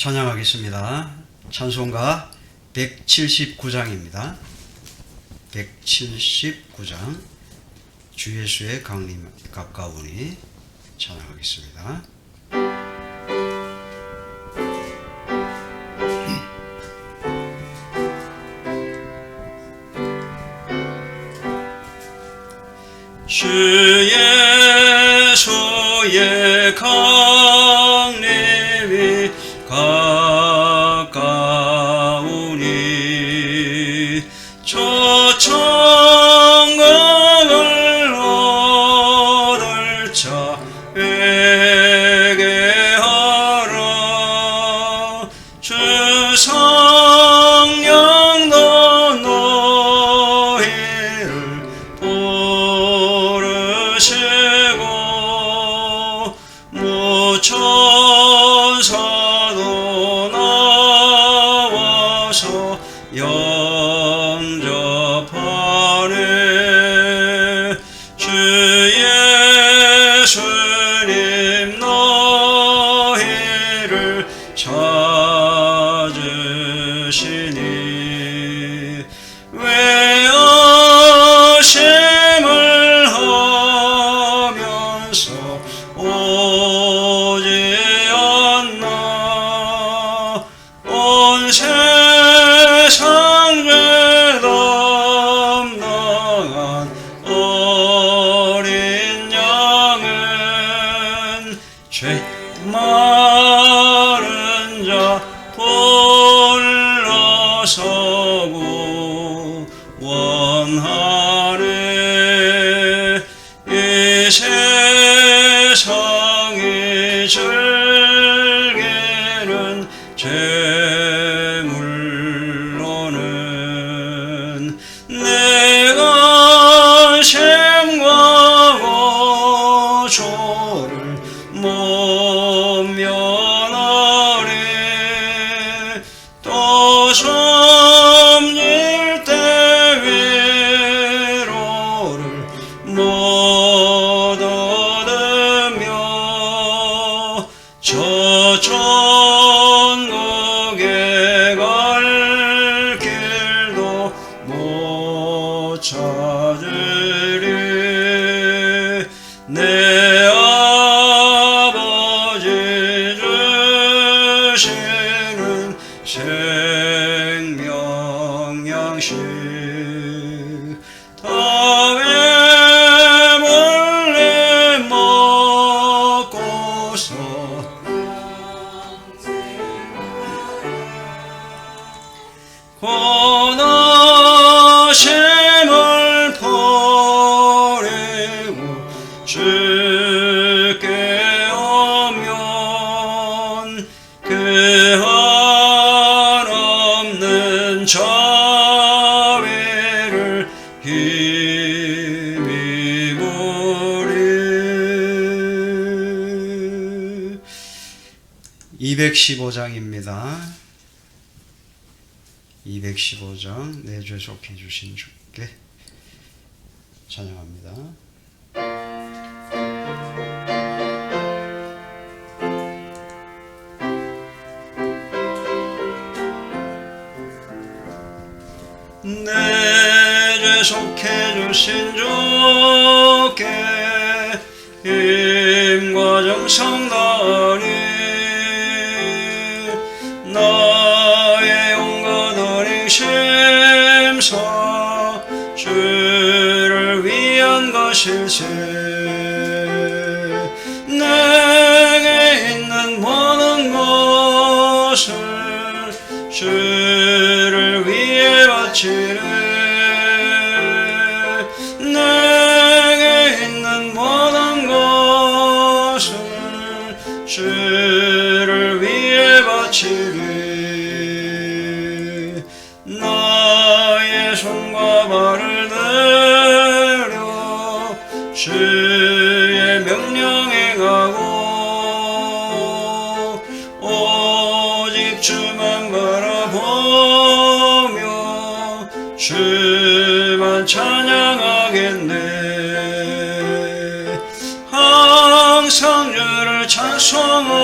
찬양하겠습니다. 찬송가 179장입니다. 179장 주 예수의 강림 가까우니 찬양하겠습니다. 주 예수의 강림이 가까우니 저 천국을 얻을 자 회개하라. 주 성령도 너희를 부르시고 무천사도 나와서 영접하네. 주 예수님 너희를 찾으시니 외아심을 하면서 오지 않나. 온 세상 죄 담당한 어린 양은 죄 마른 자 불러서고 원하네. 이 세상이 즐기는 재물로는 내가 샘과 고초를 못 면하리. 또 섬길 때 위로를 못 얻으며 저 천국에 갈 길도 못 찾으리. 내 아버지 주시는 생명 양식 다음에 몰래 먹고서 권하심을 버리고 주께 오면 그 한없는 자비를 힘입으리. 215장입니다. 215장 내 죄 속해 주신 주께 찬양합니다. 내 죄 속해 주신 주께 힘과 정성 다하니 나의 온갖 어린 심사 주를 위한 것일세. 내게 있는 모든 것을 주를 위해 바치네. 내게 있는 모든 것을 주를 위해 바치리. 나의 손과 발을 들여 주의 명령에 가고 오직 주만 바라보며 주만 찬양하겠네. 항상 주를 찬송하며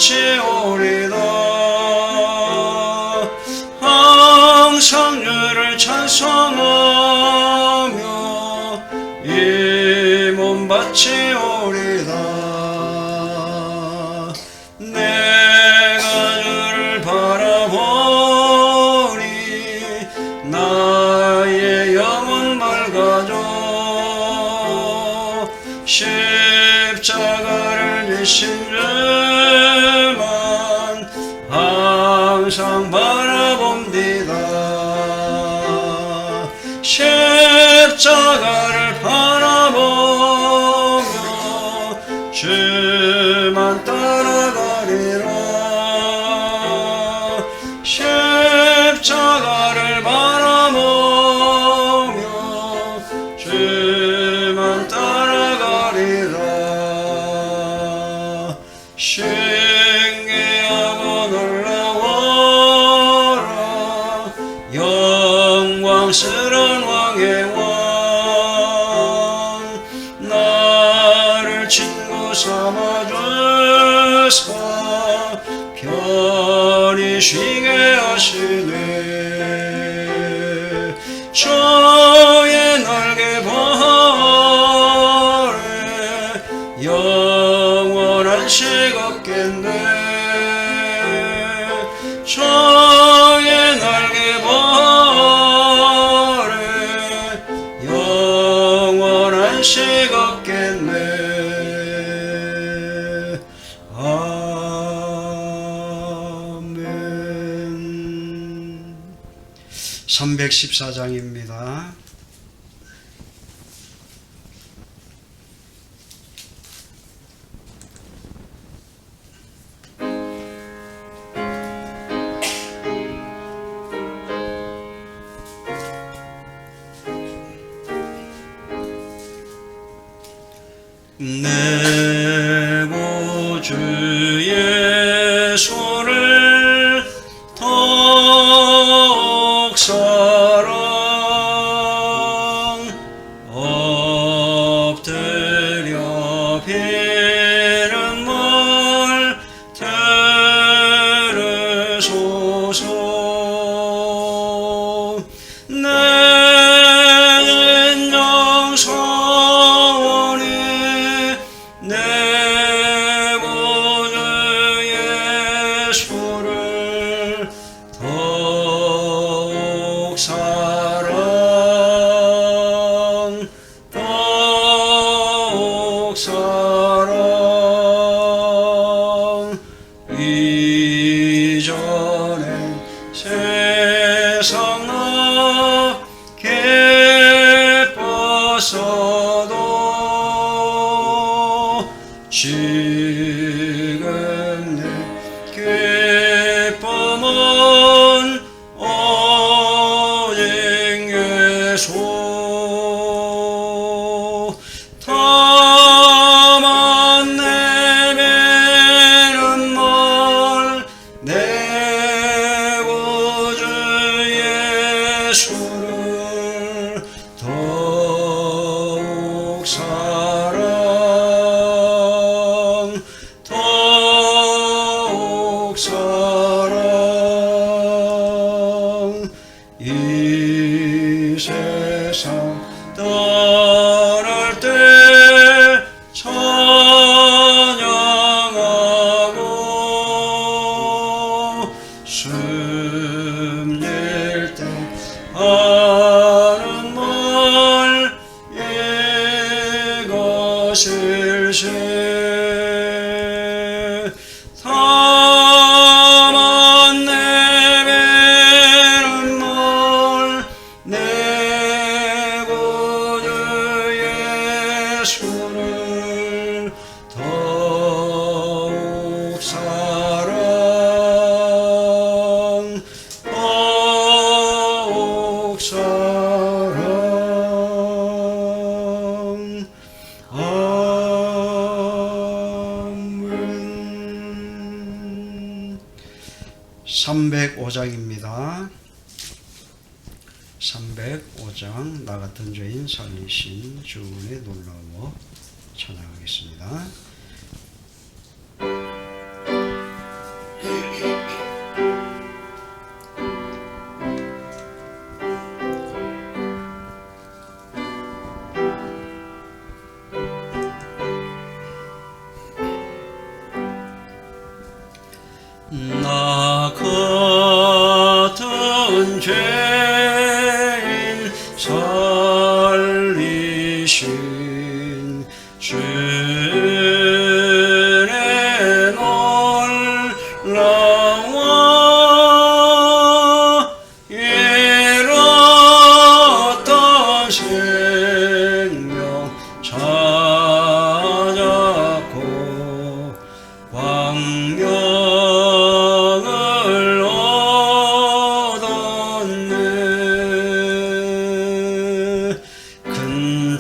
바치오리다. 항상 주를 찬송하며 이 몸 바치오리다. 내가 주를 바라보니 나의 영혼 밝아져. 십자가를 지신 주만 항상 바라봅니다. 십자가를 바라보며 주만 따라가리라. 십자가를 바라보며 주만 따라가리라. 신기하고 놀라워라. 영광스러운 왕의 왕 나를 친구 삼아주사 편히 쉬게 하시네. 주의 날개 발에 영원한 식 없겠네. 주의 날개 발에 영원한 식 없겠네. 아멘. 314장입니다. 내 구주 예수를 더욱 사랑 엎드려 비는 말 들으소서. 내 인정 소원이 내 구주 예수를 더욱 사랑 더욱 사랑. 이전에 세상 나 기뻤어도 지금 내 기쁨은 오직 예수. 다만 내면은 뭘 내 구주 예수를 더욱 사랑 더욱 사랑. 이 세상 떠날 때 찬양하고 숨길 때 하는 말 이것일세. 다만 내면은 말 내 구주 예수를 더욱 사랑 더욱 사랑. 아멘. 305장입니다. 305장 나 같은 죄인 살리신 주의 놀라워 찬양하겠습니다.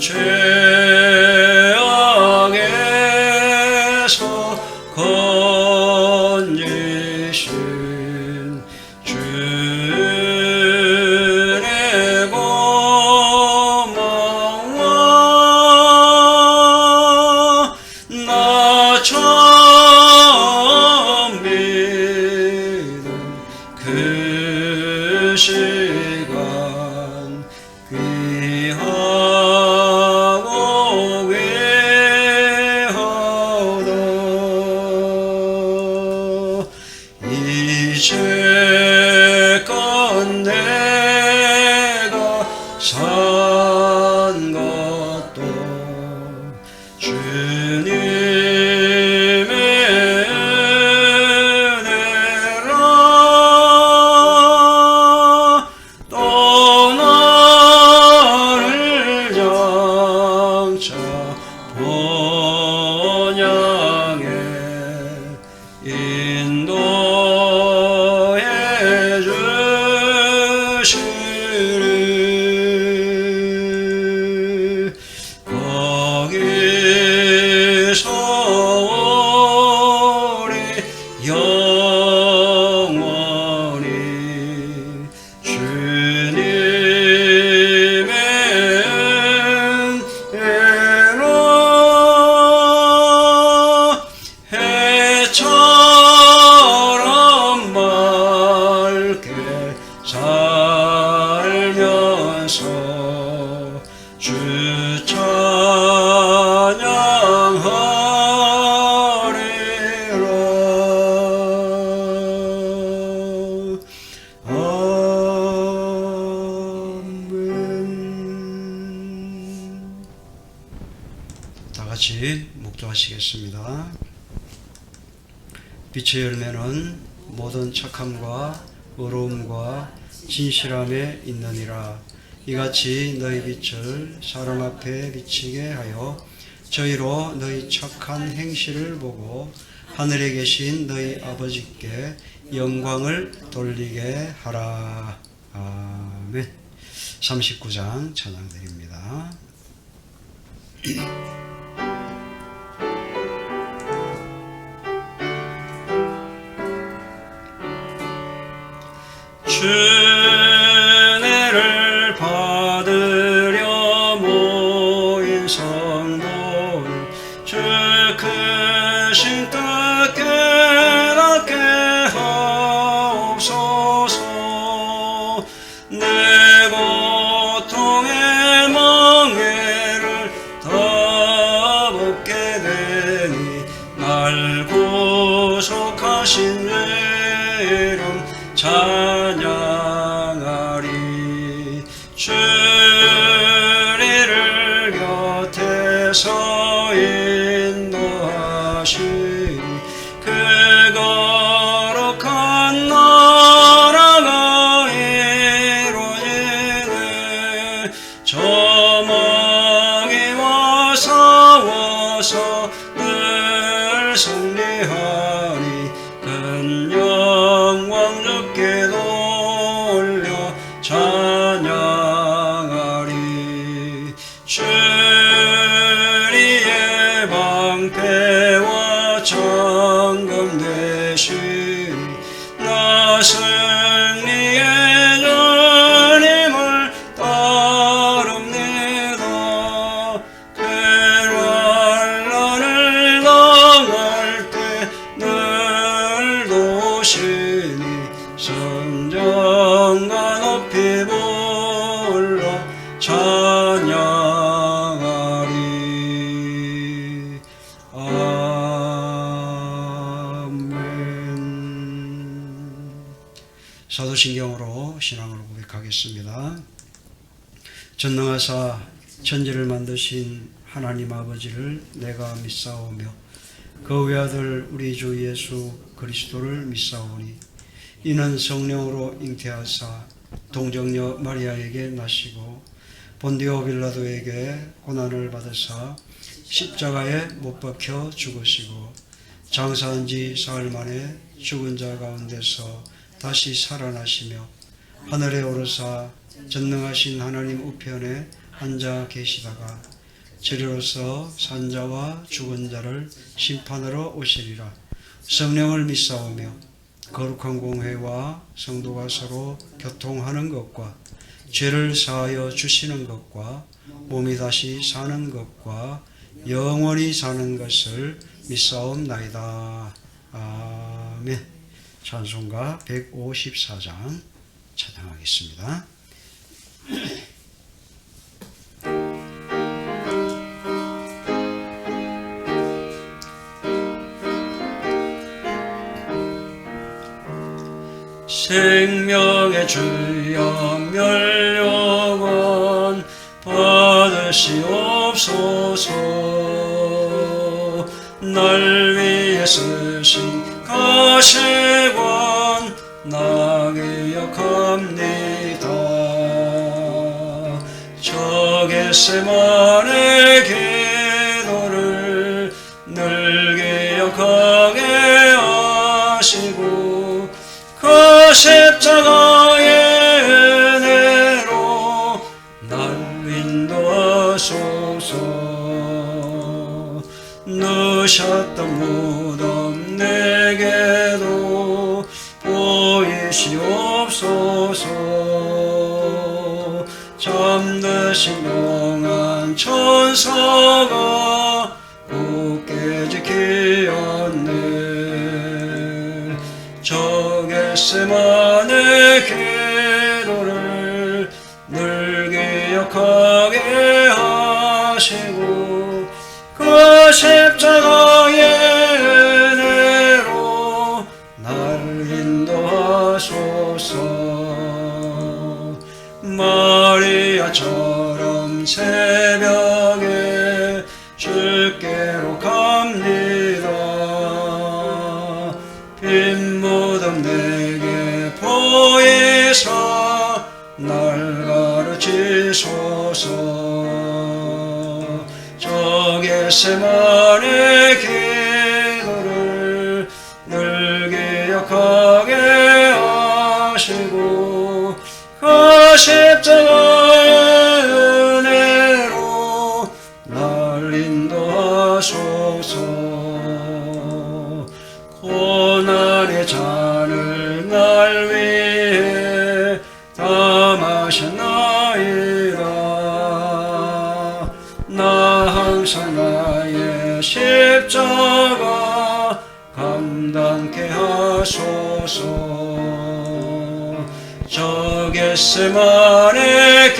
죄악에서 건지신 주의 고마워. 나 처음 믿은 그 시간 귀하고 귀하다. 이제껏 내가 산 것도 주님의 은혜라. 또 나를 장차 본향에 인도해 주시리. 거기서 우리 영원히 주님의 은혜로 해처럼 맑게 살면서 주 찬양하리라. 아멘. 다 같이 묵도하시겠습니다. 빛의 열매는 모든 착함과 의로움과 진실함에 있느니라. 이같이 너희 빛을 사람 앞에 비치게 하여 저희로 너희 착한 행실을 보고 하늘에 계신 너희 아버지께 영광을 돌리게 하라. 아멘. 39장 찬양드립니다. 은혜를 받으려 모인 성도 주 크신 뜻 깨닫게 하옵소서. 내 고통의 멍에를 다 벗게 되니 날 구속하신 이름 찬양하리. 주리를 곁에서 인도하시니 그 거룩한 나라가 이루어지네. 저멍이와 싸워서 늘 승리하니 큰 영광 주께 돌려 찬양하리. 주리의 방패와 창검 되시니 나 승리의 주님을 따릅니다. 대환란을 당할 때 늘 도시니 성전과 높이 불러 찬양하리. 아멘. 사도신경으로 신앙을 고백하겠습니다. 전능하사 천지를 만드신 하나님 아버지를 내가 믿사오며 그 외아들 우리 주 예수 그리스도를 믿사오니 이는 성령으로 잉태하사 동정녀 마리아에게 나시고 본디오 빌라도에게 고난을 받으사 십자가에 못 박혀 죽으시고 장사한 지 사흘 만에 죽은 자 가운데서 다시 살아나시며 하늘에 오르사 전능하신 하나님 우편에 앉아 계시다가 저리로서 산자와 죽은 자를 심판하러 오시리라. 성령을 믿사오며 거룩한 공회와 성도가 서로 교통하는 것과 죄를 사하여 주시는 것과 몸이 다시 사는 것과 영원히 사는 것을 믿사옵나이다. 아멘. 찬송가 154장 찬양하겠습니다. 생명의 주여 멸령원 받으시옵소서. 날 위해 쓰신 가시관 나 기억합니다. 저 겟세마네 기도를 늘 기억하게 하시고 그 십자가의 은혜로 날 인도하소서. 누셨던 무덤 내게도 보이시옵소서. 잠드신 영한 천사가 굳게 지키었네. 저 겟세마네 기도를 늘 기억하게 하시고 그 십자가의 은혜로 날 인도하소서. 마리아처럼 새벽에 주께로 갑니다. 빈 무덤 내게 보이사 날 가르치소서. 저 겟세마네 기도를 늘 기억하게 하시고 그 십자가의 은혜로 날 인도하소서. 고난의 잔을 날 위해 다 마셨나이다. 나 항상 나의 십자가 감당케 하소서. 저 겟세마네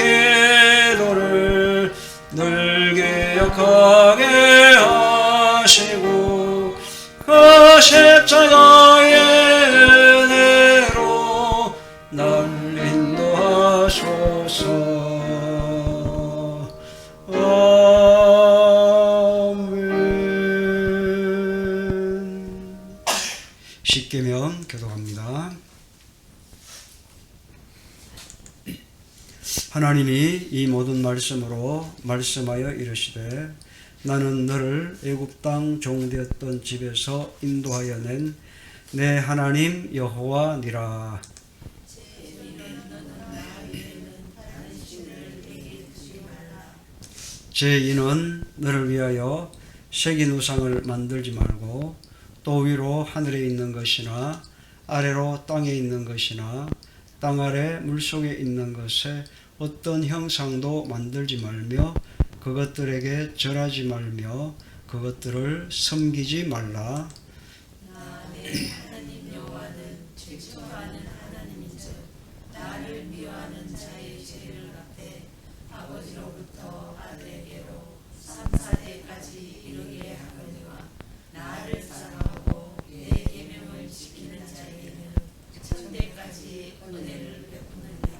기도를 늘 기억하게 하시고 그 십자가의 은혜로 날 인도하소서. 아멘. 십계명 교독합니다. 하나님이 이 모든 말씀으로 말씀하여 이르시되 나는 너를 애굽 땅 종되었던 집에서 인도하여 낸 내 하나님 여호와니라. 제2는 너를 위하여 새긴 우상을 만들지 말고 또 위로 하늘에 있는 것이나 아래로 땅에 있는 것이나 땅 아래 물속에 있는 것에 어떤 형상도 만들지 말며 그것들에게 절하지 말며 그것들을 섬기지 말라. 내 하나님 여호와는 질투하는 하나님인즉 나를 미워하는 자의 죄를 갚되 아버지로부터 아들에게로 3-4대까지 이르게 하거니와 나를 사랑하고 내 계명을 지키는 자에게는 천대까지 은혜를 베푸느니라.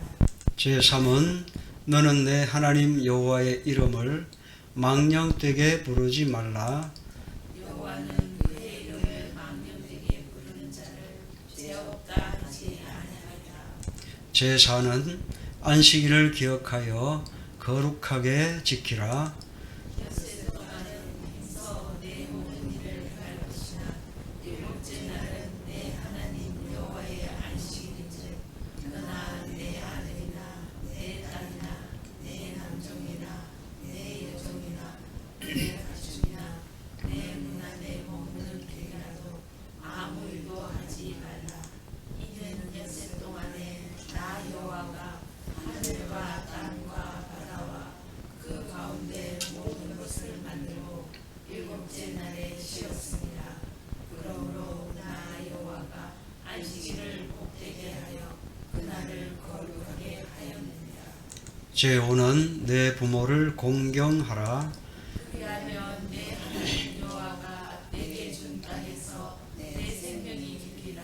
제3은 너는 내 하나님 여호와의 이름을 망령되게 부르지 말라. 여호와는 그의 이름을 망령되게 부르는 자를 죄 없다 하지 아니하리라. 제4는 안식일을 기억하여 거룩하게 지키라. 엿새 동안은 힘써 내 모든 일을 행할 것이나 일곱째 날은 내 하나님 여호와의 안식일인즉 너나 내 아들이나 내 딸이나 내 남종이나 내가 주이나 내 문화 내 먹는 길이라도 아무 일도 하지 말라. 이는 엿새 동안에 나 여호와가 하늘과 땅과 바다와 그 가운데 모든 것을 만들고 일곱째 날에 쉬었습니다. 그러므로 나 여호와가 안식일을 복되게 하여 그날을 거룩하게 하였느니라. 제5는 내 부모를 공경하라. 그리하면 내 하나님 여호와가 내게 준 땅에서 내 생명이 있리라.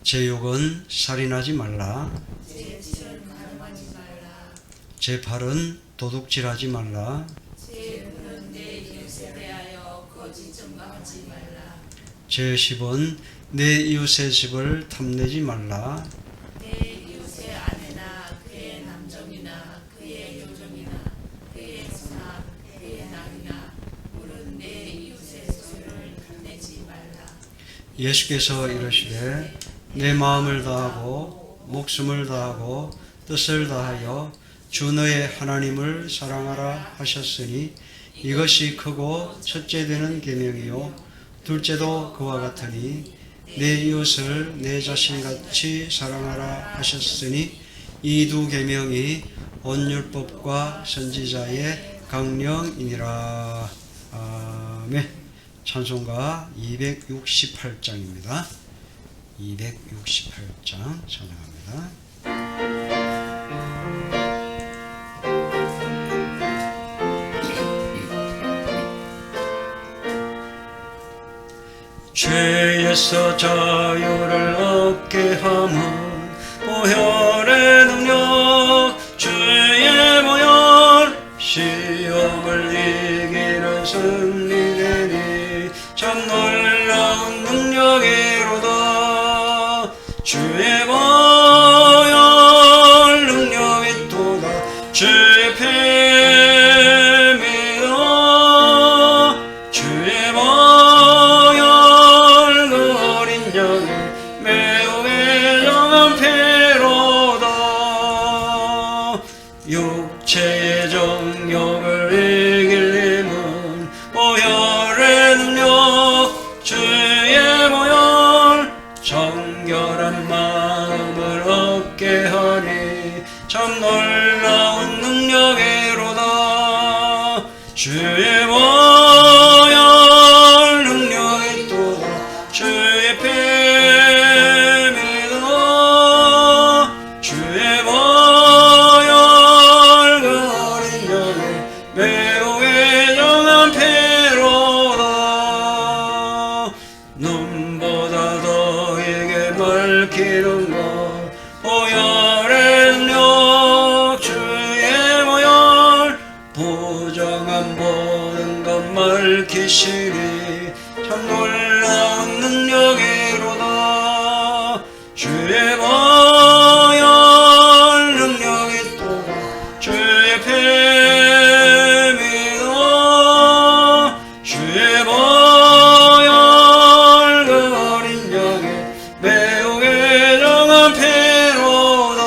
제6은 살인하지 말라. 제7은 가늠하지 말라. 제8은 도둑질하지 말라. 제9는 내 이웃에 대하여 거짓 증거하지 말라. 제10은 내 이웃의 집을 탐내지 말라. 내 이웃의 아내나 그의 남종이나 그의 여종이나 그의 소나 그의 낙이나 물은 내 이웃의 소유를 탐내지 말라. 예수께서 이르시되 내 마음을 다하고 목숨을 다하고 뜻을 다하여 주 너의 하나님을 사랑하라 하셨으니 이것이 크고 첫째 되는 계명이요 둘째도 그와 같으니 내 이웃을 내 자신같이 사랑하라 하셨으니 이 두 계명이 온 율법과 선지자의 강령이니라. 아멘. 찬송가 268장입니다. 268장 찬양합니다. 죄에서 자유를 얻게 함은 보혈의 능력 주의 보혈 시험을 이기는 승리되니 참 놀라운 능력이로다. 주의 보혈 능력이 또다. 주의 피 믿어. 주의 보혈 그 어린 양이 매우 매정한 피로다. 육체의 정욕을 이길 힘은 보혈의 능력 주의 보혈 정결한 마음을 얻게 하니 참 놀라운 능력이로다. 주의 보혈 능력이 또다. 주의 피 믿어. 주의 보혈 그 어린 양이 매우 애정한 피로다. 눈보다 더 이게 밝히는 것 보혈의 능력 주의 보혈 부정한 모든 것 밝히시니 참 놀라운 능력이로다. 주의 보혈 능력이 또다. 주의 피 믿어. 주의 보혈 그 어린 양이 매우 애정한 피로다.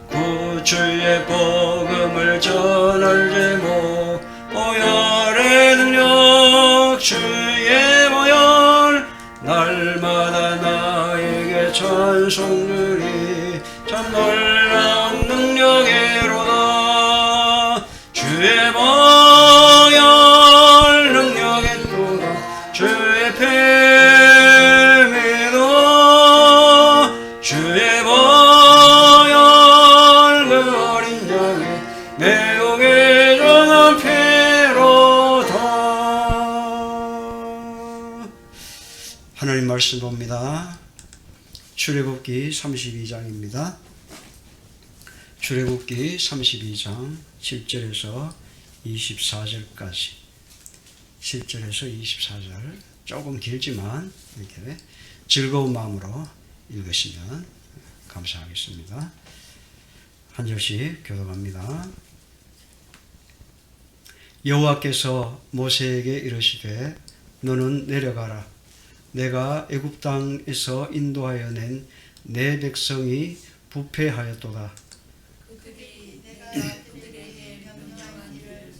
구주의 복음을 전할 제목 보혈의 능력 주의 보혈 날마다 나에게 찬송들이 참 놀라운 능력이로다. 주의 보혈 능력이 또다. 주의 피 믿어. 주의 보혈 그 어린 양이 매우 애정한 피로다. 하나님 말씀 봅니다. 출애굽기 32장입니다. 출애굽기 32장 7절에서 24절까지 7절에서 24절 조금 길지만 이렇게 즐거운 마음으로 읽으시면 감사하겠습니다. 한 절씩 교독합니다. 여호와께서 모세에게 이르시되 너는 내려가라. 내가 애굽 땅에서 인도하여 낸 내 백성이 부패하였도다. 그들이 내가 그들에게 명령한 일을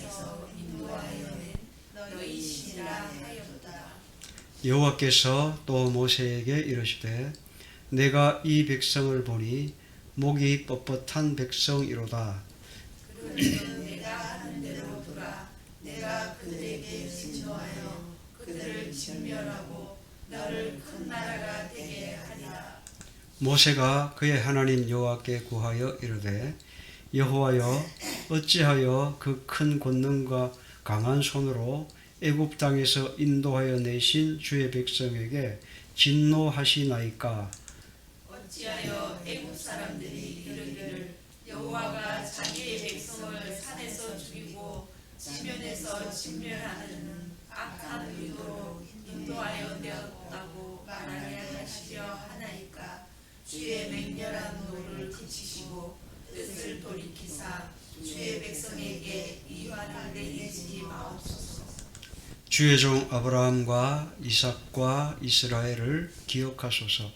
땅에서 인도하여낸 너희 신이라 하였다. 여호와께서 또 모세에게 이르시되 내가 이 백성을 보니 목이 뻣뻣한 백성이로다. 그러면 내가 하는 대로 두라. 내가 그들에게 진노하여 그들을 진멸하고 너를 큰 나라가 되게 하리라. 모세가 그의 하나님 여호와께 구하여 이르되 여호와여 어찌하여 그 큰 권능과 강한 손으로 애굽 땅에서 인도하여 내신 주의 백성에게 진노하시나이까. 어찌하여 애굽 사람들이 이르기를 여호와가 자기의 백성을 산에서 죽이고 지면에서 진멸하는 악한 의도로 인도하여 내었다고 말하려 하시려 하나이까. 주의 맹렬한 노를 그치시고 뜻을 돌이키사 주의 백성에게 이 화를 내리지 마옵소서. 주의 종 아브라함과 이삭과 이스라엘을 기억하소서.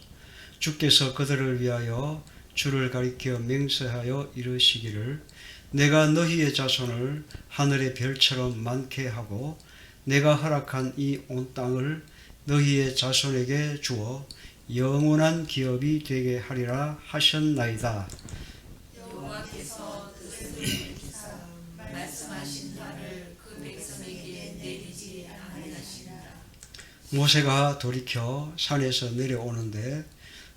주께서 그들을 위하여 주를 가리켜 맹세하여 이르시기를 내가 너희의 자손을 하늘의 별처럼 많게 하고 내가 허락한 이 온 땅을 너희의 자손에게 주어 영원한 기업이 되게 하리라 하셨나이다. 여호와께서 뜻을 돌이키사 말씀하신 화를 그 백성에게 내리지 아니하시리라. 모세가 돌이켜 산에서 내려오는데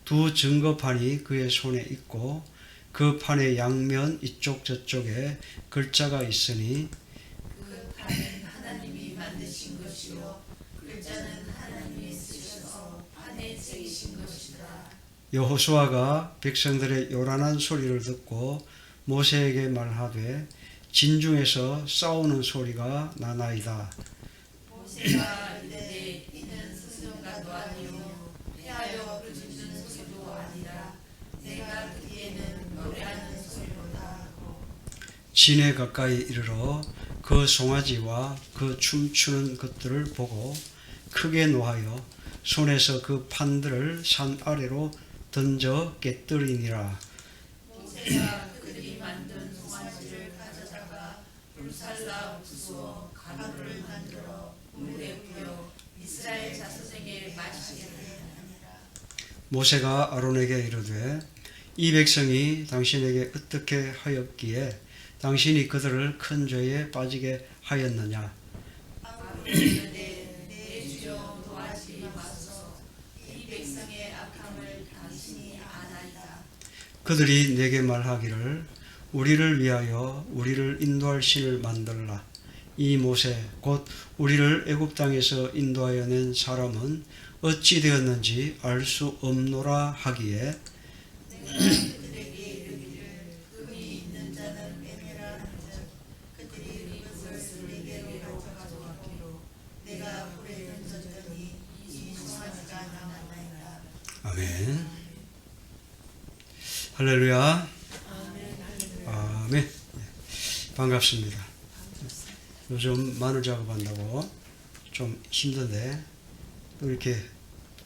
두 증거판이 그의 손에 있고 그 판의 양면 이쪽 저쪽에 글자가 있으니 그 판은 하나님이 만드신 것이요 글자는 하나님이 쓰셔서 판에 새기신 것이라. 여호수아가 백성들의 요란한 소리를 듣고 모세에게 말하되 진중에서 싸우는 소리가 나나이다. 모세가 이르되 이는 승전가도 아니요 패하여 부르짖는 소리도 아니라 내가 듣기에는 노래하는 소리로다 하고 진에 가까이 이르러 그 송아지와 그 춤추는 것들을 보고 크게 노하여 손에서 그 판들을 산 아래로 던져 깨뜨리니라. 모세가 그들이 만든 송아지를 가져다가 불살라 부수어 가루를 만들어 물에 부어 이스라엘 자손에게 마시게 하니라. 모세가 아론에게 이르되 이 백성이 당신에게 어떻게 하였기에 당신이 그들을 큰 죄에 빠지게 하였느냐. 아론이 이르되 내 주여 도하지 마소서. 이 백성의 악함을 당신이 아나이다. 그들이 내게 말하기를 우리를 위하여 우리를 인도할 신을 만들라. 이 모세 곧 우리를 애굽 땅에서 인도하여 낸 사람은 어찌 되었는지 알 수 없노라 하기에 내가 그들에게 이르기를 금이 있는 자는 빼내라 한즉 그들이 그것을 내게로 가져왔기로 내가 불에 던졌더니 이 송아지가 남았나이다. 아멘. 할렐루야. 아멘. 반갑습니다. 요즘 마늘 작업한다고 좀 힘든데 또 이렇게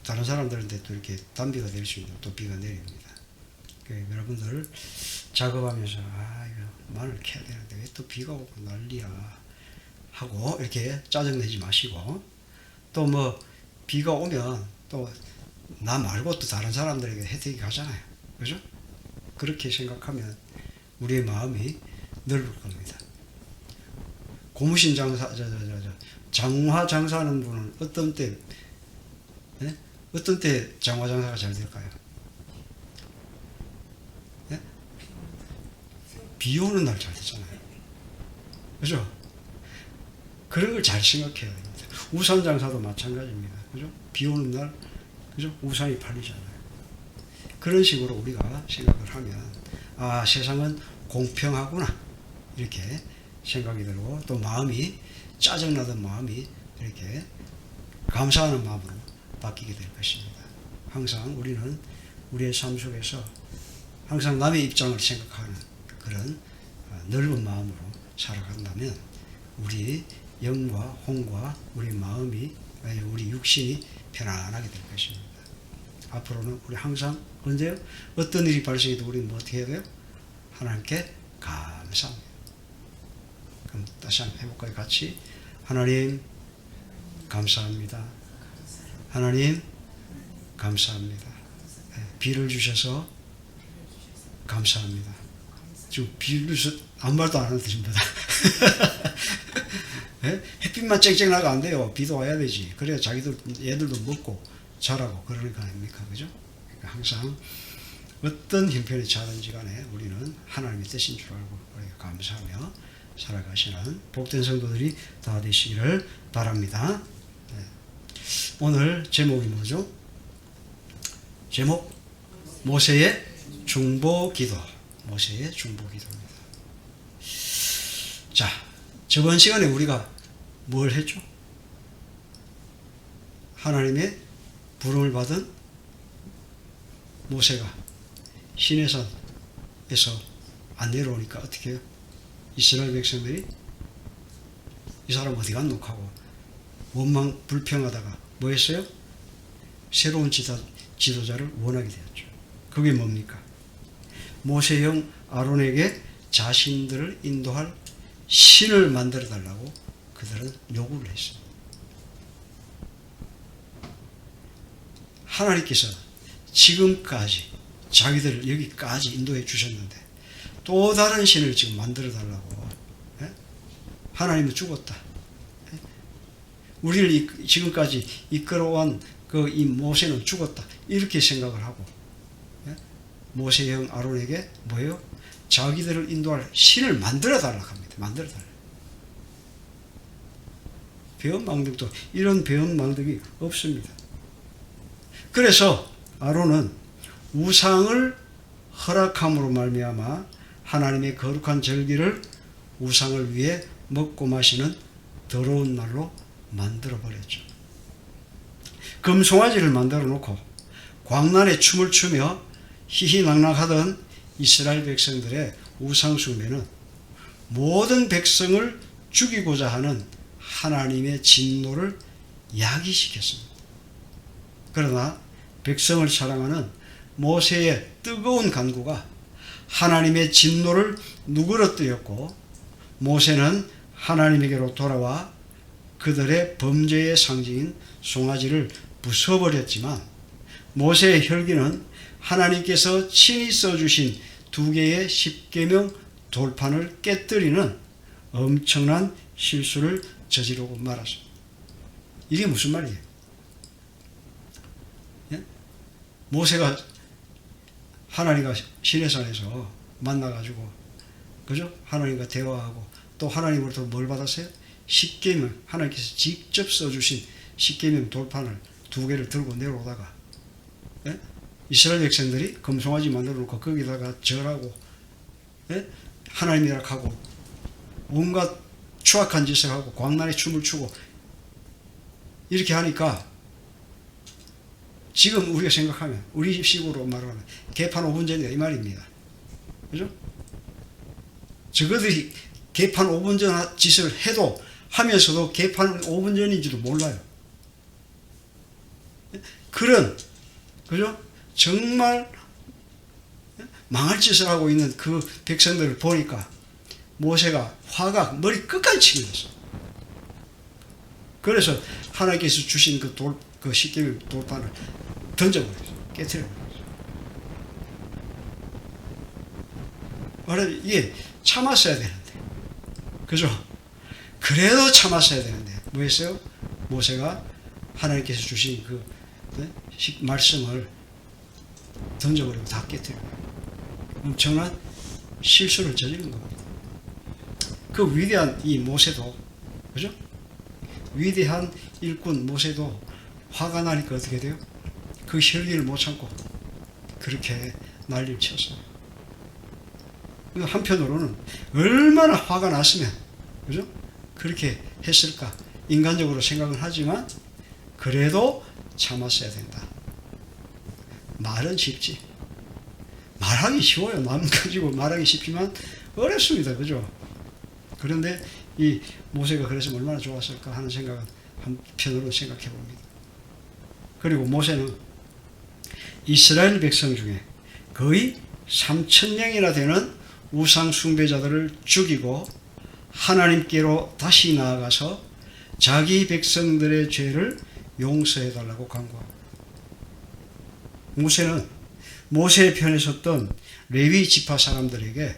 다른 사람들한테 또 이렇게 단비가 내릴 수 있는 또 비가 내립니다. 여러분들 작업하면서 이거 마늘 캐야 되는데 왜 또 비가 오고 난리야 하고 이렇게 짜증내지 마시고 또 뭐 비가 오면 또 나 말고 또 다른 사람들에게 혜택이 가잖아요. 그죠? 그렇게 생각하면 우리의 마음이 넓을 겁니다. 고무신 장사, 장화 장사하는 분은 어떤 때, 어떤 때 장화 장사가 잘 될까요? 비 오는 날 잘 되잖아요. 그죠? 그런 걸 잘 생각해야 됩니다. 우산 장사도 마찬가지입니다. 그죠? 비 오는 날, 그죠? 우산이 팔리잖아요. 그런 식으로 우리가 생각을 하면, 세상은 공평하구나. 이렇게 생각이 들고, 또 마음이, 짜증나던 마음이 이렇게 감사하는 마음으로 바뀌게 될 것입니다. 항상 우리는 우리의 삶 속에서 항상 남의 입장을 생각하는 그런 넓은 마음으로 살아간다면 우리 영과 혼과 우리 마음이, 우리 육신이 편안하게 될 것입니다. 앞으로는 우리 항상 언제요? 어떤 일이 발생해도 우리는 뭐 어떻게 해야 돼요? 하나님께 감사합니다. 그럼 다시 한번 해볼까요? 같이. 하나님 감사합니다. 하나님 감사합니다. 네, 비를 주셔서 감사합니다. 지금 비를 주셔서 아무 말도 안 하는데 전부 다. 네? 햇빛만 쨍쨍 나가 안 돼요. 비도 와야 되지. 그래야 자기들 얘들도 먹고 자라고 그러는 거 아닙니까? 그죠? 그러니까 항상 어떤 형편이 자든지 간에 우리는 하나님의 뜻인 줄 알고 우리가 감사하며 살아가시는 복된 성도들이 다 되시기를 바랍니다. 네. 오늘 제목이 뭐죠? 제목 모세의 중보기도. 모세의 중보기도입니다. 자, 저번 시간에 우리가 뭘 했죠? 하나님의 부름을 받은 모세가 시내산에서 안 내려오니까 어떻게 해요? 이스라엘 백성들이 이 사람 어디 갔노 하고 원망 불평하다가 뭐 했어요? 새로운 지도자를 원하게 되었죠. 그게 뭡니까? 모세형 아론에게 자신들을 인도할 신을 만들어 달라고 그들은 요구를 했습니다. 하나님께서 지금까지 자기들을 여기까지 인도해 주셨는데 또 다른 신을 지금 만들어 달라고. 하나님은 죽었다. 우리를 지금까지 이끌어온 이 모세는 죽었다. 이렇게 생각을 하고 모세형 아론에게 뭐예요? 자기들을 인도할 신을 만들어 달라고 합니다. 만들어 달라. 배은망덕도 이런 배은망덕이 없습니다. 그래서 아론은 우상을 허락함으로 말미암아 하나님의 거룩한 절기를 우상을 위해 먹고 마시는 더러운 날로 만들어 버렸죠. 금송아지를 만들어 놓고 광란에 춤을 추며 희희낙낙하던 이스라엘 백성들의 우상 숭배는 모든 백성을 죽이고자 하는 하나님의 진노를 야기시켰습니다. 그러나 백성을 사랑하는 모세의 뜨거운 간구가 하나님의 진노를 누그러뜨렸고 모세는 하나님에게로 돌아와 그들의 범죄의 상징인 송아지를 부숴버렸지만 모세의 혈기는 하나님께서 친히 써주신 2개의 십계명 돌판을 깨뜨리는 엄청난 실수를 저지르고 말았습니다. 이게 무슨 말이에요? 예? 모세가 하나님과 시내산에서 만나가지고 그죠? 하나님과 대화하고 또 하나님으로부터 뭘 받았어요? 십계명, 하나님께서 직접 써주신 십계명 돌판을 2개를 들고 내려오다가 예? 이스라엘 백성들이 금송아지 만들어 놓고 거기다가 절하고 예? 하나님이라 하고 온갖 추악한 짓을 하고 광란에 춤을 추고 이렇게 하니까 지금 우리가 생각하면 우리 식으로 말하면 개판 5분 전이다 이 말입니다. 그죠? 저거들이 개판 5분 전 짓을 해도 하면서도 개판 5분 전인지도 몰라요. 그런 그죠? 정말 망할 짓을 하고 있는 그 백성들을 보니까 모세가 화가 머리 끝까지 치게 됐어요. 그래서 하나님께서 주신 그 십계명 돌판을 던져버렸어요. 깨트려버렸어요. 원래 이게 참았어야 되는데, 그죠? 그래도 참았어야 되는데, 뭐 했어요? 모세가 하나님께서 주신 그 말씀을 던져버리고 다 깨트려버려요. 엄청난 실수를 저지른 겁니다. 그 위대한 이 모세도, 그죠? 위대한 일꾼 모세도 화가 나니까 어떻게 돼요? 그 혈기를 못 참고 그렇게 난리를 쳤어요. 한편으로는 얼마나 화가 났으면, 그죠? 그렇게 했을까? 인간적으로 생각은 하지만 그래도 참았어야 된다. 말은 쉽지. 말하기 쉬워요. 마음 가지고 말하기 쉽지만 어렵습니다. 그죠? 그런데 이 모세가 그래서 얼마나 좋았을까 하는 생각은 한편으로 생각해 봅니다. 그리고 모세는 이스라엘 백성 중에 거의 3,000명이나 되는 우상 숭배자들을 죽이고 하나님께로 다시 나아가서 자기 백성들의 죄를 용서해 달라고 간구합니다. 모세는 모세의 편에 섰던 레위 지파 사람들에게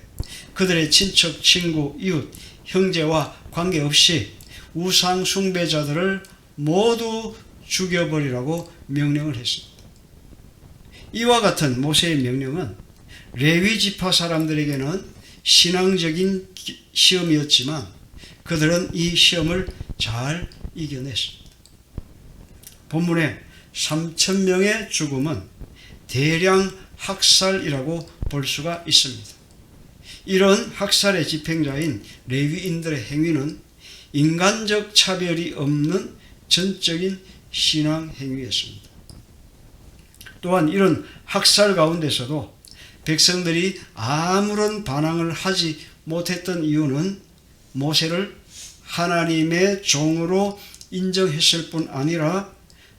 그들의 친척, 친구, 이웃, 형제와 관계없이 우상 숭배자들을 모두 죽여버리라고 명령을 했습니다. 이와 같은 모세의 명령은 레위 지파 사람들에게는 신앙적인 시험이었지만 그들은 이 시험을 잘 이겨냈습니다. 본문의 3,000명의 죽음은 대량 학살이라고 볼 수가 있습니다. 이런 학살의 집행자인 레위인들의 행위는 인간적 차별이 없는 전적인 신앙 행위였습니다. 또한 이런 학살 가운데서도 백성들이 아무런 반항을 하지 못했던 이유는 모세를 하나님의 종으로 인정했을 뿐 아니라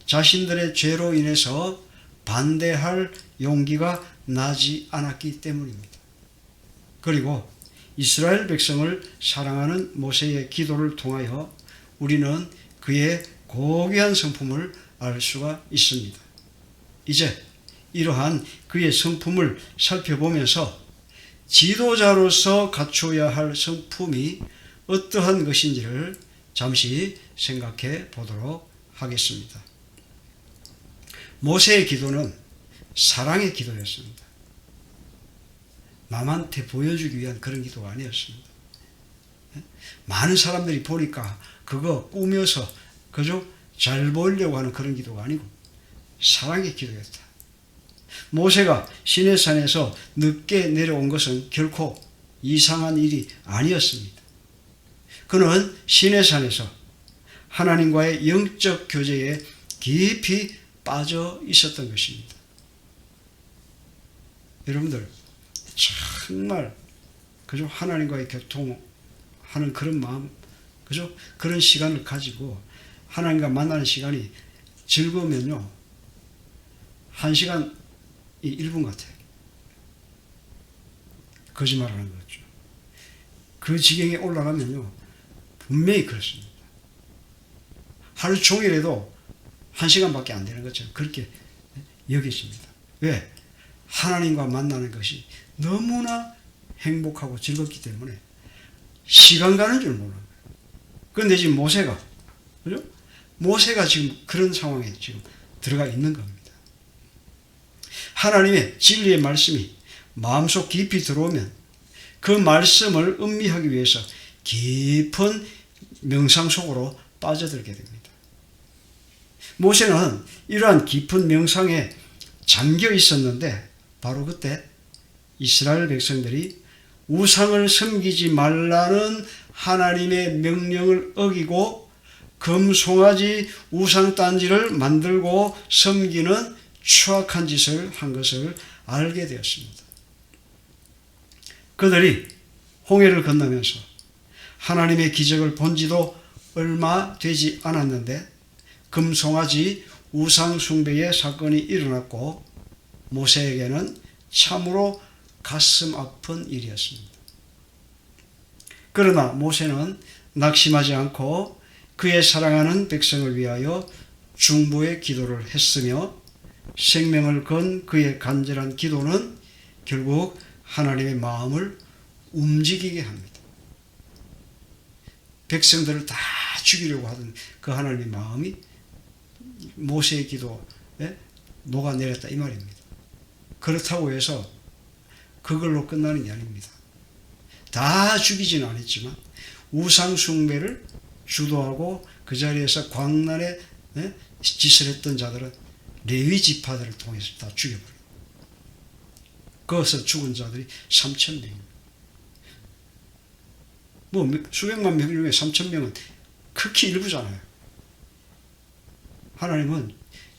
자신들의 죄로 인해서 반대할 용기가 나지 않았기 때문입니다. 그리고 이스라엘 백성을 사랑하는 모세의 기도를 통하여 우리는 그의 고귀한 성품을 알 수가 있습니다. 이제 이러한 그의 성품을 살펴보면서 지도자로서 갖춰야 할 성품이 어떠한 것인지를 잠시 생각해 보도록 하겠습니다. 모세의 기도는 사랑의 기도였습니다. 남한테 보여주기 위한 그런 기도가 아니었습니다. 많은 사람들이 보니까 그거 꾸며서 그저 잘 보이려고 하는 그런 기도가 아니고 사랑의 기도였다. 모세가 시내산에서 늦게 내려온 것은 결코 이상한 일이 아니었습니다. 그는 시내산에서 하나님과의 영적 교제에 깊이 빠져 있었던 것입니다. 여러분들 정말 그저 하나님과의 교통하는 그런 마음, 그저 그런 시간을 가지고 하나님과 만나는 시간이 즐거우면요 1시간이 1분 같아요. 거짓말하는 거죠. 그 지경에 올라가면요 분명히 그렇습니다. 하루 종일에도 1시간밖에 안 되는 것처럼 그렇게 여겨집니다. 왜? 하나님과 만나는 것이 너무나 행복하고 즐겁기 때문에 시간 가는 줄 몰라요. 그런데 지금 모세가, 그죠? 모세가 지금 그런 상황에 지금 들어가 있는 겁니다. 하나님의 진리의 말씀이 마음속 깊이 들어오면 그 말씀을 음미하기 위해서 깊은 명상 속으로 빠져들게 됩니다. 모세는 이러한 깊은 명상에 잠겨 있었는데 바로 그때 이스라엘 백성들이 우상을 섬기지 말라는 하나님의 명령을 어기고 금송아지 우상단지를 만들고 섬기는 추악한 짓을 한 것을 알게 되었습니다. 그들이 홍해를 건너면서 하나님의 기적을 본 지도 얼마 되지 않았는데 금송아지 우상 숭배의 사건이 일어났고 모세에게는 참으로 가슴 아픈 일이었습니다. 그러나 모세는 낙심하지 않고 그의 사랑하는 백성을 위하여 중보의 기도를 했으며 생명을 건 그의 간절한 기도는 결국 하나님의 마음을 움직이게 합니다. 백성들을 다 죽이려고 하던 그 하나님의 마음이 모세의 기도에 녹아내렸다 이 말입니다. 그렇다고 해서 그걸로 끝나는 게 아닙니다. 다 죽이지는 않았지만 우상 숭배를 주도하고 그 자리에서 광란의 짓을 했던 자들은 레위 지파들을 통해서 다 죽여버려요. 거기서 죽은 자들이 3,000명입니다. 뭐 수백만 명 중에 3,000명은 극히 일부잖아요. 하나님은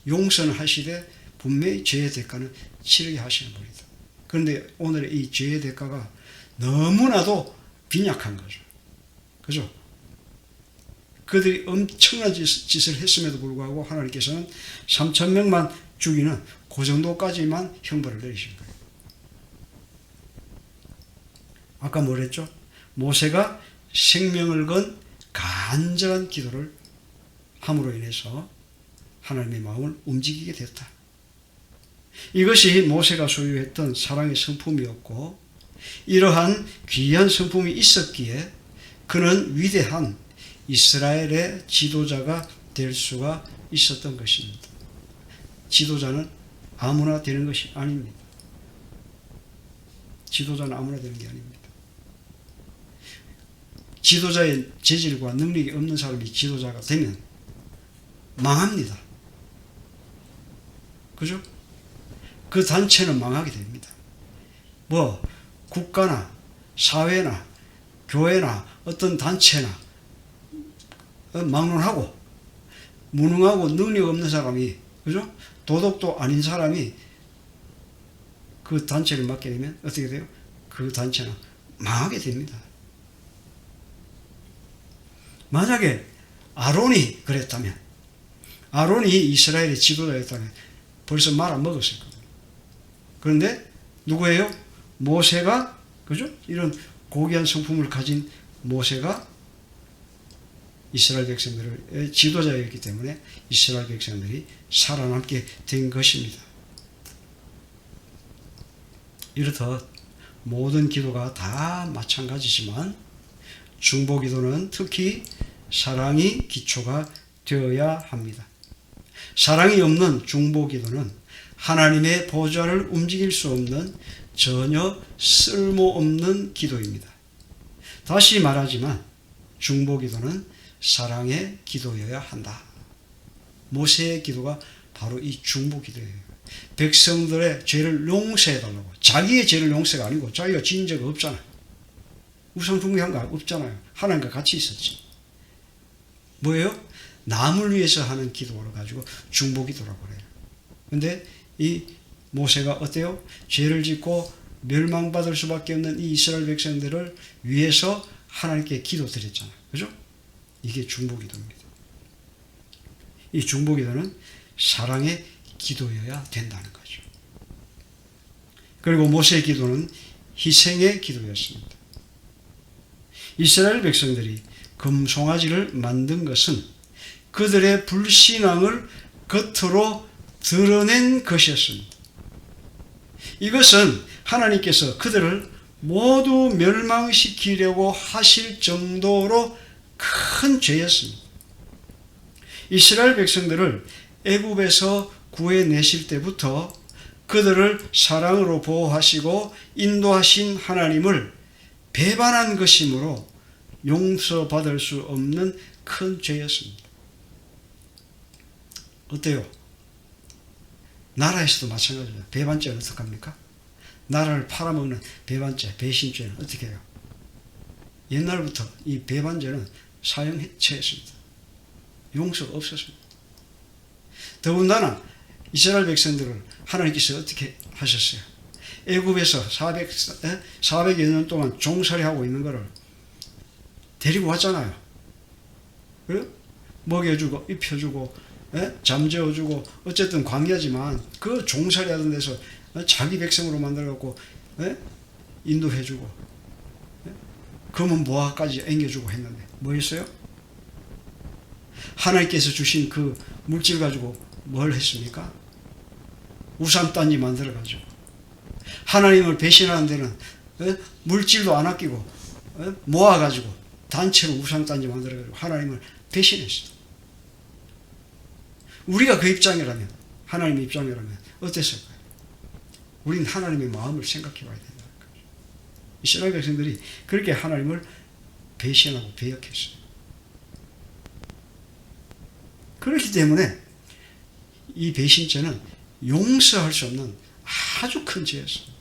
용서는 하시되 분명히 죄의 대가는 치르게 하시는 분이다. 그런데 오늘의 이 죄의 대가가 너무나도 빈약한 거죠. 그죠? 그들이 엄청난 짓을 했음에도 불구하고 하나님께서는 3,000명만 죽이는 그 정도까지만 형벌을 내리신 거예요. 아까 뭐랬죠? 모세가 생명을 건 간절한 기도를 함으로 인해서 하나님의 마음을 움직이게 됐다. 이것이 모세가 소유했던 사랑의 성품이었고, 이러한 귀한 성품이 있었기에 그는 위대한 이스라엘의 지도자가 될 수가 있었던 것입니다. 지도자는 아무나 되는 것이 아닙니다. 지도자는 아무나 되는 게 아닙니다. 지도자의 재질과 능력이 없는 사람이 지도자가 되면 망합니다. 그죠? 그 단체는 망하게 됩니다. 국가나 사회나 교회나 어떤 단체나 막론하고 무능하고 능력 없는 사람이, 그죠? 도덕도 아닌 사람이 그 단체를 맡게 되면 어떻게 돼요? 그 단체는 망하게 됩니다. 만약에 아론이 그랬다면, 아론이 이스라엘의 지도자였다면 벌써 말아먹었을 거예요. 그런데 누구예요? 모세가, 그죠? 이런 고귀한 성품을 가진 모세가 이스라엘 백성들의 지도자였기 때문에 이스라엘 백성들이 살아남게 된 것입니다. 이렇듯 모든 기도가 다 마찬가지지만 중보 기도는 특히 사랑이 기초가 되어야 합니다. 사랑이 없는 중보 기도는 하나님의 보좌를 움직일 수 없는 전혀 쓸모없는 기도입니다. 다시 말하지만 중보 기도는 사랑의 기도여야 한다. 모세의 기도가 바로 이 중보 기도예요. 백성들의 죄를 용서해달라고. 자기의 죄를 용서가 아니고 자기가 지은 죄가 없잖아요. 우상숭배한 거 없잖아요. 하나님과 같이 있었지. 뭐예요? 남을 위해서 하는 기도를 가지고 중보 기도라고 그래요. 근데 이 모세가 어때요? 죄를 짓고 멸망받을 수밖에 없는 이 이스라엘 백성들을 위해서 하나님께 기도드렸잖아요. 그죠? 이게 중보 기도입니다. 이 중보 기도는 사랑의 기도여야 된다는 거죠. 그리고 모세의 기도는 희생의 기도였습니다. 이스라엘 백성들이 금송아지를 만든 것은 그들의 불신앙을 겉으로 드러낸 것이었습니다. 이것은 하나님께서 그들을 모두 멸망시키려고 하실 정도로 큰 죄였습니다. 이스라엘 백성들을 애굽에서 구해내실 때부터 그들을 사랑으로 보호하시고 인도하신 하나님을 배반한 것이므로 용서받을 수 없는 큰 죄였습니다. 어때요? 나라에서도 마찬가지예요. 배반죄는 어떻게 합니까? 나라를 팔아먹는 배반죄, 배신죄는 어떻게 해요? 옛날부터 이 배반죄는 사형체였습니다. 용서가 없었습니다. 더군다나 이스라엘 백성들을 하나님께서 어떻게 하셨어요? 애굽에서 400여 년 동안 종살이하고 있는 것을 데리고 왔잖아요. 그래요? 먹여주고 입혀주고 잠재워주고 어쨌든 광야지만 그 종살이하던 데서 자기 백성으로 만들어갖고 인도해주고 금은 보화까지 앵겨주고 했는데 뭐였어요? 하나님께서 주신 그 물질 가지고 뭘 했습니까? 우상단지 만들어가지고 하나님을 배신하는 데는 물질도 안 아끼고 모아가지고 단체로 우상단지 만들어가지고 하나님을 배신했어요. 우리가 그 입장이라면, 하나님의 입장이라면 어땠을까요? 우리는 하나님의 마음을 생각해 봐야 된다는 거죠. 이스라엘 백성들이 그렇게 하나님을 배신하고 배역했어요. 그렇기 때문에 이 배신죄는 용서할 수 없는 아주 큰 죄였습니다.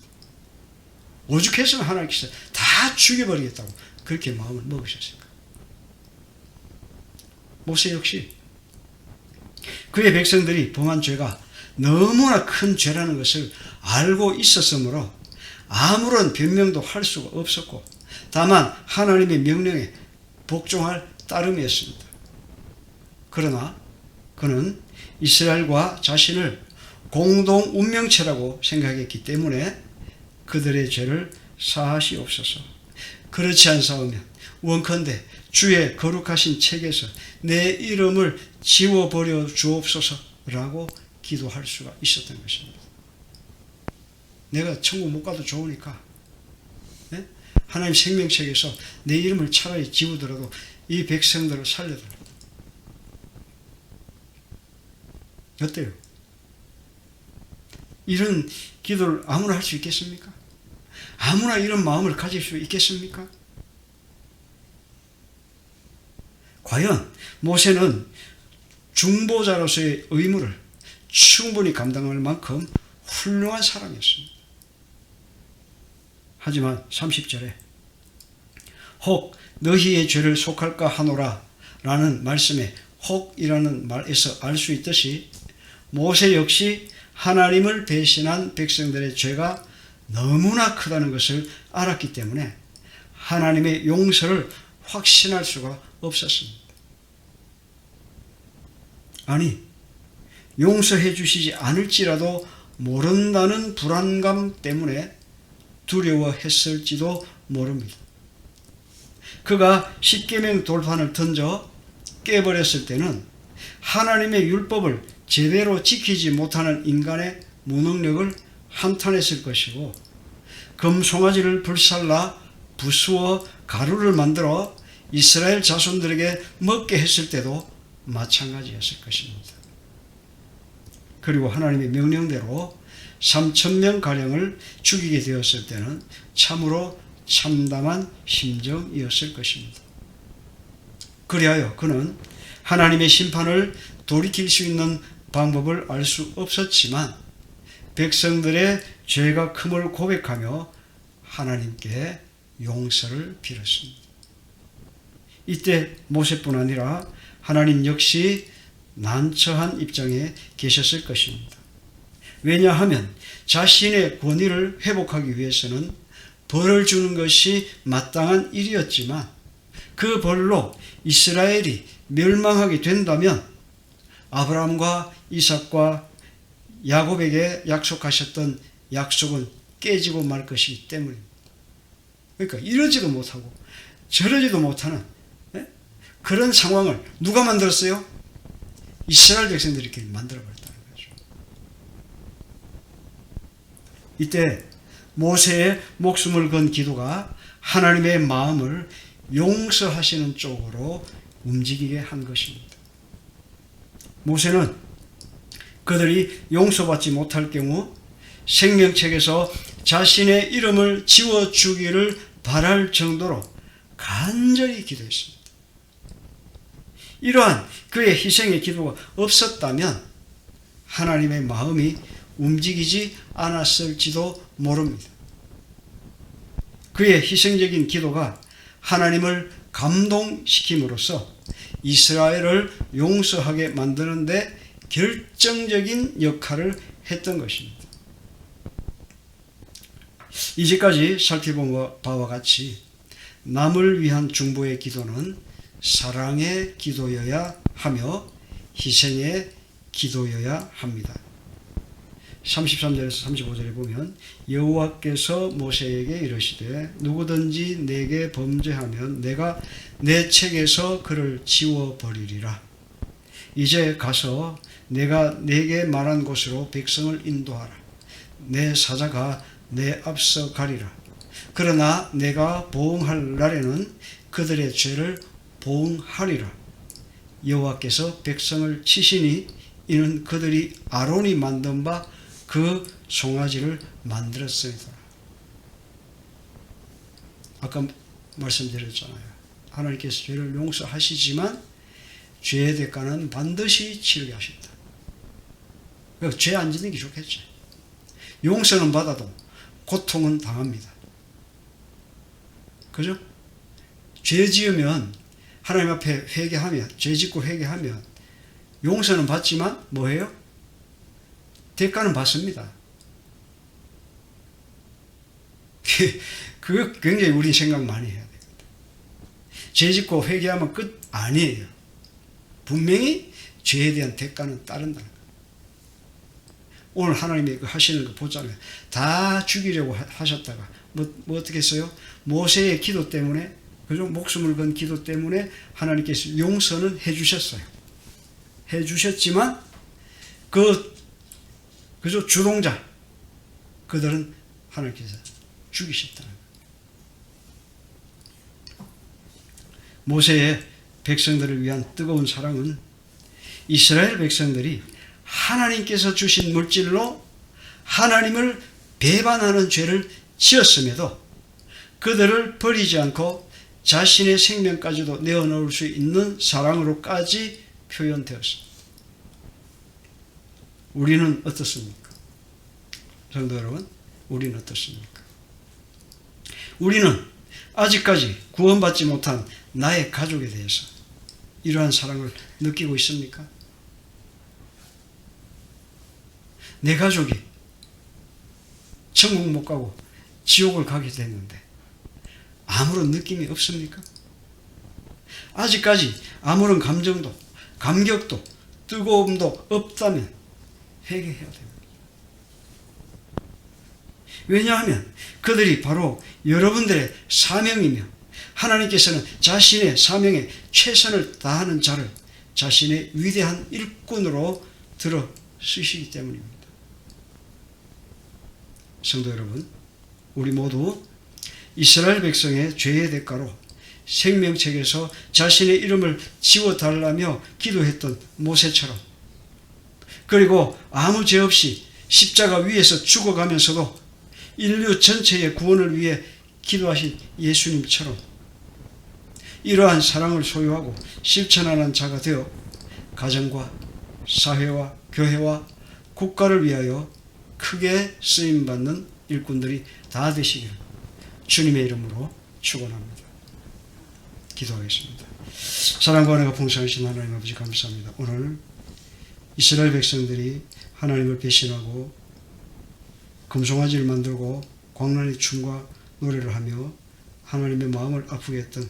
오죽했으면 하나님께서 다 죽여버리겠다고 그렇게 마음을 먹으셨을까. 모세 역시 그의 백성들이 범한 죄가 너무나 큰 죄라는 것을 알고 있었으므로 아무런 변명도 할 수가 없었고 다만 하나님의 명령에 복종할 따름이었습니다. 그러나 그는 이스라엘과 자신을 공동 운명체라고 생각했기 때문에 그들의 죄를 사하시옵소서. 그렇지 않사오면 원컨대 주의 거룩하신 책에서 내 이름을 지워버려 주옵소서라고 기도할 수가 있었던 것입니다. 내가 천국 못 가도 좋으니까 하나님 생명책에서 내 이름을 차라리 지우더라도 이 백성들을 살려달라. 어때요? 이런 기도를 아무나 할 수 있겠습니까? 아무나 이런 마음을 가질 수 있겠습니까? 과연 모세는 중보자로서의 의무를 충분히 감당할 만큼 훌륭한 사람이었습니다. 하지만 30절에 혹 너희의 죄를 속할까 하노라 라는 말씀에 혹이라는 말에서 알 수 있듯이 모세 역시 하나님을 배신한 백성들의 죄가 너무나 크다는 것을 알았기 때문에 하나님의 용서를 확신할 수가 없었습니다. 아니, 용서해 주시지 않을지라도 모른다는 불안감 때문에 두려워했을지도 모릅니다. 그가 십계명 돌판을 던져 깨버렸을 때는 하나님의 율법을 제대로 지키지 못하는 인간의 무능력을 한탄했을 것이고 금송아지를 불살라 부수어 가루를 만들어 이스라엘 자손들에게 먹게 했을 때도 마찬가지였을 것입니다. 그리고 하나님의 명령대로 3,000명가량을 죽이게 되었을 때는 참으로 참담한 심정이었을 것입니다. 그리하여 그는 하나님의 심판을 돌이킬 수 있는 방법을 알 수 없었지만 백성들의 죄가 큼을 고백하며 하나님께 용서를 빌었습니다. 이때 모세뿐 아니라 하나님 역시 난처한 입장에 계셨을 것입니다. 왜냐하면 자신의 권위를 회복하기 위해서는 벌을 주는 것이 마땅한 일이었지만 그 벌로 이스라엘이 멸망하게 된다면 아브라함과 이삭과 야곱에게 약속하셨던 약속은 깨지고 말 것이기 때문입니다. 그러니까 이러지도 못하고 저러지도 못하는 그런 상황을 누가 만들었어요? 이스라엘 백성들이 이렇게 만들어버렸다는 거죠. 이때 모세의 목숨을 건 기도가 하나님의 마음을 용서하시는 쪽으로 움직이게 한 것입니다. 모세는 그들이 용서받지 못할 경우 생명책에서 자신의 이름을 지워주기를 바랄 정도로 간절히 기도했습니다. 이러한 그의 희생의 기도가 없었다면 하나님의 마음이 움직이지 않았을지도 모릅니다. 그의 희생적인 기도가 하나님을 감동시킴으로써 이스라엘을 용서하게 만드는 데 결정적인 역할을 했던 것입니다. 이제까지 살펴본 바와 같이 남을 위한 중보의 기도는 사랑의 기도여야 하며 희생의 기도여야 합니다. 33절에서 35절에 보면 여호와께서 모세에게 이르시되 누구든지 내게 범죄하면 내가 내 책에서 그를 지워버리리라. 이제 가서 내가 내게 말한 곳으로 백성을 인도하라. 내 사자가 내 앞서 가리라. 그러나 내가 보응할 날에는 그들의 죄를 보응하리라. 여호와께서 백성을 치시니 이는 그들이 아론이 만든 바 그 송아지를 만들었습니다. 아까 말씀드렸잖아요. 하나님께서 죄를 용서하시지만 죄의 대가는 반드시 치르게 하신다. 죄 안 짓는 게 좋겠지. 용서는 받아도 고통은 당합니다. 그죠? 죄 지으면 하나님 앞에 회개하면, 죄 짓고 회개하면 용서는 받지만 뭐예요? 대가는 받습니다. 그거 굉장히 우리 생각 많이 해야 됩니다. 죄 짓고 회개하면 끝 아니에요. 분명히 죄에 대한 대가는 따른다는 거예요. 오늘 하나님이 하시는 거 보잖아요. 다 죽이려고 하셨다가 뭐 어떻게 했어요? 모세의 기도 때문에 그죠? 목숨을 건 기도 때문에 하나님께서 용서는 해주셨어요. 해주셨지만 그죠? 주동자 그들은 하나님께서 죽이셨다는 거예요. 모세의 백성들을 위한 뜨거운 사랑은 이스라엘 백성들이 하나님께서 주신 물질로 하나님을 배반하는 죄를 지었음에도 그들을 버리지 않고 자신의 생명까지도 내어놓을 수 있는 사랑으로까지 표현되었습니다. 우리는 어떻습니까? 성도 여러분, 우리는 어떻습니까? 우리는 아직까지 구원받지 못한 나의 가족에 대해서 이러한 사랑을 느끼고 있습니까? 내 가족이 천국 못 가고 지옥을 가게 됐는데 아무런 느낌이 없습니까? 아직까지 아무런 감정도, 감격도, 뜨거움도 없다면 회개해야 됩니다. 왜냐하면 그들이 바로 여러분들의 사명이며 하나님께서는 자신의 사명에 최선을 다하는 자를 자신의 위대한 일꾼으로 들어 쓰시기 때문입니다. 성도 여러분, 우리 모두 이스라엘 백성의 죄의 대가로 생명책에서 자신의 이름을 지워달라며 기도했던 모세처럼, 그리고 아무 죄 없이 십자가 위에서 죽어가면서도 인류 전체의 구원을 위해 기도하신 예수님처럼 이러한 사랑을 소유하고 실천하는 자가 되어 가정과 사회와 교회와 국가를 위하여 크게 쓰임받는 일꾼들이 다 되시기를 주님의 이름으로 축원합니다. 기도하겠습니다. 사랑과 은혜가 풍성하신 하나님 아버지 감사합니다. 오늘 이스라엘 백성들이 하나님을 배신하고 금송아지를 만들고 광란의 춤과 노래를 하며 하나님의 마음을 아프게 했던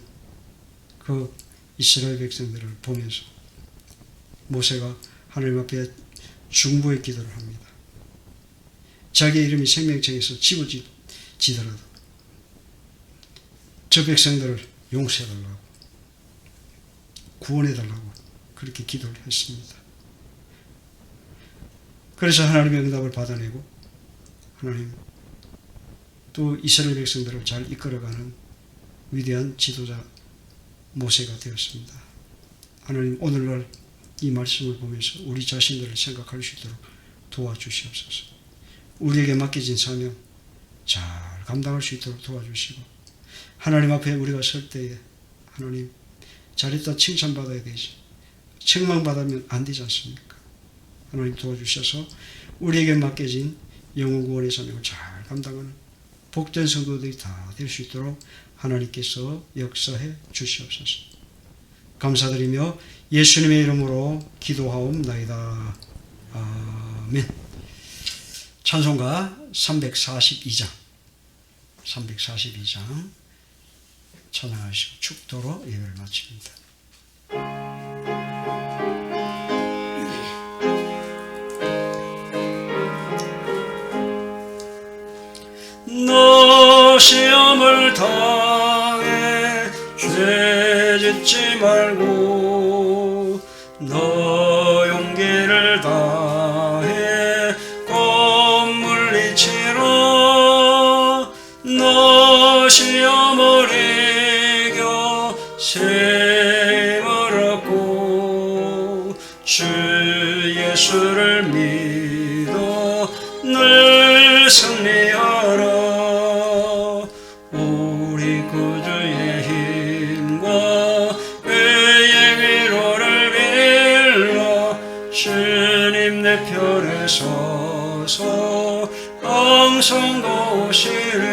그 이스라엘 백성들을 보면서 모세가 하나님 앞에 중보의 기도를 합니다. 자기의 이름이 생명책에서 지워지더라도 저 백성들을 용서해달라고, 구원해달라고 그렇게 기도를 했습니다. 그래서 하나님의 응답을 받아내고 하나님 또 이스라엘 백성들을 잘 이끌어가는 위대한 지도자 모세가 되었습니다. 하나님, 오늘날 이 말씀을 보면서 우리 자신들을 생각할 수 있도록 도와주시옵소서. 우리에게 맡겨진 사명 잘 감당할 수 있도록 도와주시고, 하나님 앞에 우리가 설 때에 하나님 잘했다 칭찬받아야 되지, 책망받으면 안 되지 않습니까? 하나님 도와주셔서 우리에게 맡겨진 영혼 구원의 사명을 잘 감당하는 복된 성도들이 다 될 수 있도록 하나님께서 역사해 주시옵소서. 감사드리며 예수님의 이름으로 기도하옵나이다. 아멘. 찬송가 342장 찬양하시고 축도로 예배를 마칩니다. 너 시험을 당해 죄 짓지 말고 너 용기를 다해 꼭 물리치라. 너 시험을 이겨 셈을 얻고 주 예수를 믿어 늘 승리하라. 우리 구주의 힘과 그의 위로를 빌어 주님 내 편에 서서 항상 도우시리.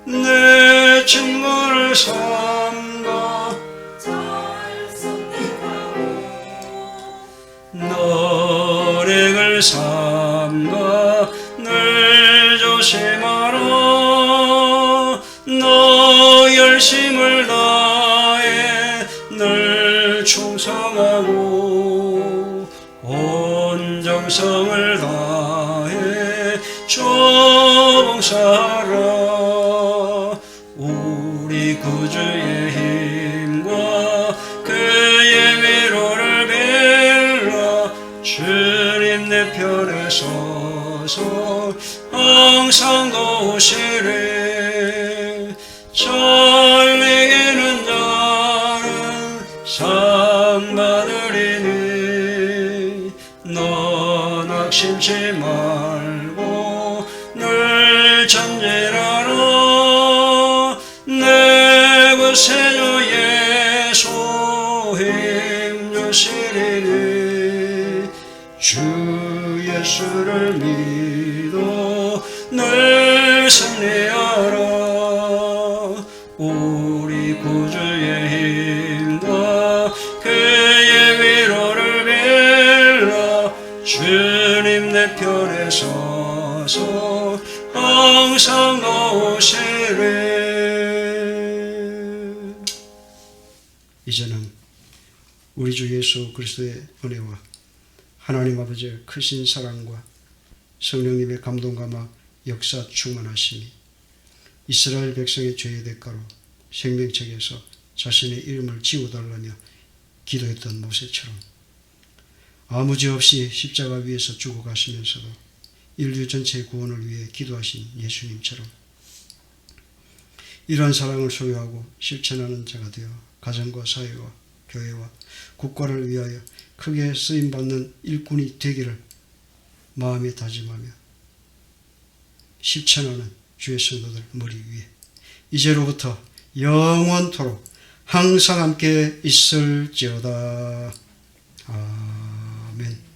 내 친구를 삼가 잘 선택하고 너를 삼가 늘 조심하라. 너 열심을 다해 늘 충성하고 온 정성을 다해 조봉사하라. 우리 항상 도우시리 잘리는 자는 상 받으리니 너 낙심치 말고 늘 전진하라 내 구세주 예수 힘주시리니 주 예수를 믿어 늘 승리하라 우리 구주의 힘과 그의 위로를 빌라 주님 내 편에 서서 항상 도우시리 이제는 우리 주 예수 그리스도의 은혜와 하나님 아버지의 크신 사랑과 성령님의 감동감화 역사 충만하심이 이스라엘 백성의 죄의 대가로 생명책에서 자신의 이름을 지워달라며 기도했던 모세처럼 아무 죄 없이 십자가 위에서 죽어가시면서도 인류 전체의 구원을 위해 기도하신 예수님처럼 이러한 사랑을 소유하고 실천하는 자가 되어 가정과 사회와 교회와 국가를 위하여 크게 쓰임받는 일꾼이 되기를 마음에 다짐하며 실천하는 주의 성도들 머리 위에 이제로부터 영원토록 항상 함께 있을지어다. 아멘.